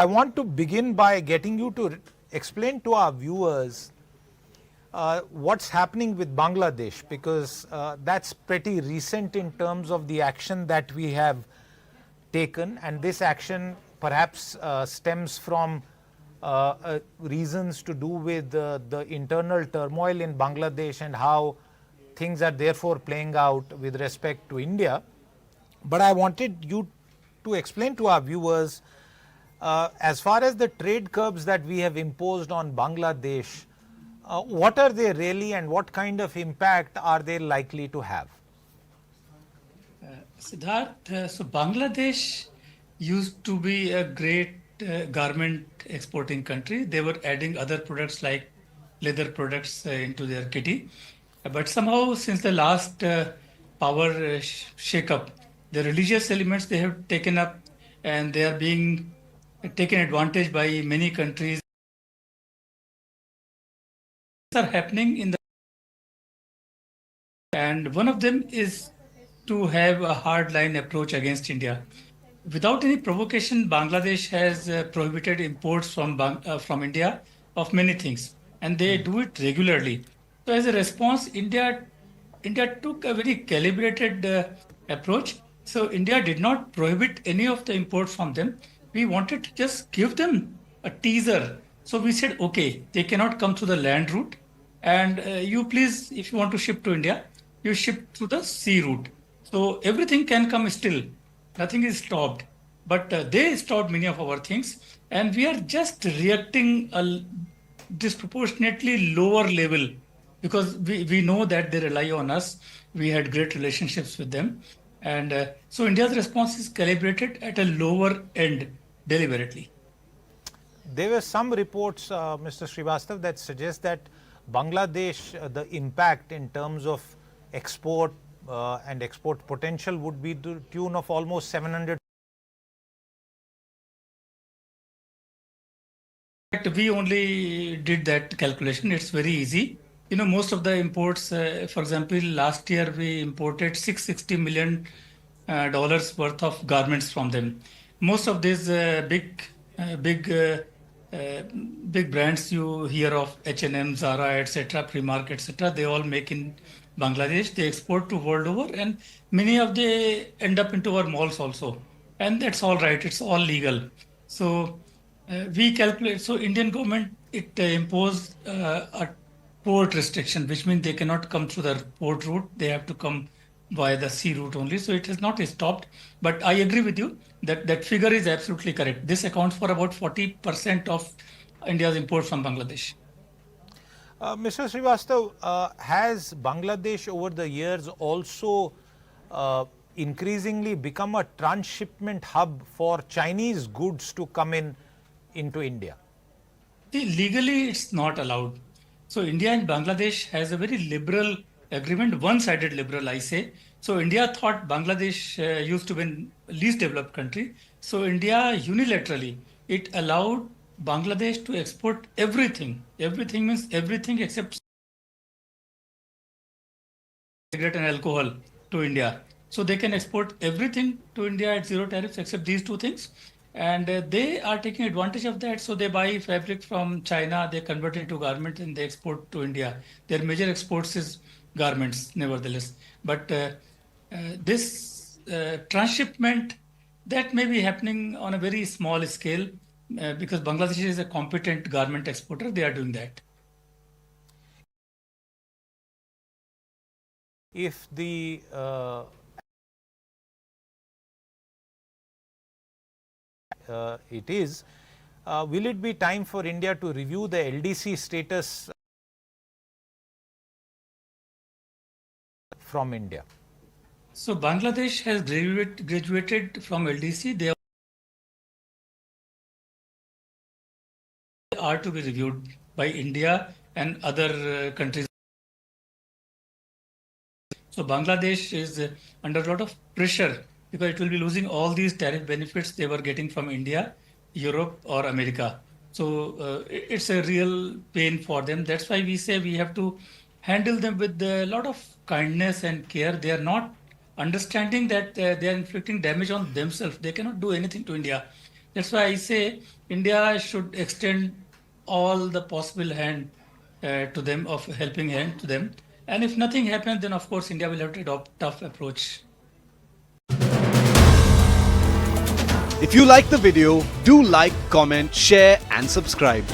I want to begin by getting you to explain to our viewers what's happening with Bangladesh, because that's pretty recent in terms of the action that we have taken, and this action perhaps stems from reasons to do with the internal turmoil in Bangladesh and how things are therefore playing out with respect to India. But I wanted you to explain to our viewers, as far as the trade curbs that we have imposed on Bangladesh, what are they really and what kind of impact are they likely to have? Siddharth, so Bangladesh used to be a great garment exporting country. They were adding other products like leather products into their kitty. But somehow, since the last power shake-up, the religious elements they have taken up, and they are being taken advantage by many countries. Are happening in the, and one of them is to have a hardline approach against India. Without any provocation, Bangladesh has prohibited imports from India of many things, and they do it regularly. So, as a response, India took a very calibrated approach. So, India did not prohibit any of the imports from them. We wanted to just give them a teaser. So, we said, okay, they cannot come through the land route, and you please, if you want to ship to India, you ship through the sea route. So, everything can come still. Nothing is stopped, but they stopped many of our things, and we are just reacting a disproportionately lower level because we know that they rely on us. We had great relationships with them, and so India's response is calibrated at a lower end deliberately. There were some reports, Mr. Srivastava, that suggest that Bangladesh, the impact in terms of export and export potential would be to the tune of almost 700. We only did that calculation. It's very easy. You know, most of the imports, for example, last year we imported $660 million worth of garments from them. Most of these big brands you hear of, H&M, Zara, etc., Primark, etc., they all make in Bangladesh. They export to world over, and many of they end up into our malls also. And that's all right. It's all legal. So we calculate. So Indian government imposed a port restriction, which means they cannot come through the port route. They have to come via the sea route only. So it has not stopped. But I agree with you that that figure is absolutely correct. This accounts for about 40% of India's imports from Bangladesh. Mr. Srivastava, has Bangladesh over the years also increasingly become a transshipment hub for Chinese goods to come into India? See, legally, it's not allowed. So India and Bangladesh has a very liberal agreement, one-sided liberal, I say. So India thought Bangladesh used to be the least developed country. So India unilaterally, it allowed Bangladesh to export everything. Everything means everything except cigarette and alcohol to India. So they can export everything to India at zero tariffs except these two things. And they are taking advantage of that. So they buy fabric from China, they convert it into garments, and they export to India. Their major exports is garments, nevertheless. But this transshipment, that may be happening on a very small scale because Bangladesh is a competent garment exporter. They are doing that. If the it is, will it be time for India to review the LDC status from India? So Bangladesh has graduated from LDC. They are to be reviewed by India and other countries. So Bangladesh is under a lot of pressure because it will be losing all these tariff benefits they were getting from India, Europe, or America. So it's a real pain for them. That's why we say we have to handle them with a lot of kindness and care. They are not understanding that they are inflicting damage on themselves. They cannot do anything to India. That's why I say India should extend all the possible hand to them, of helping hand to them. And if nothing happens, then of course India will have to adopt tough approach. If you like the video, do like, comment, share and subscribe.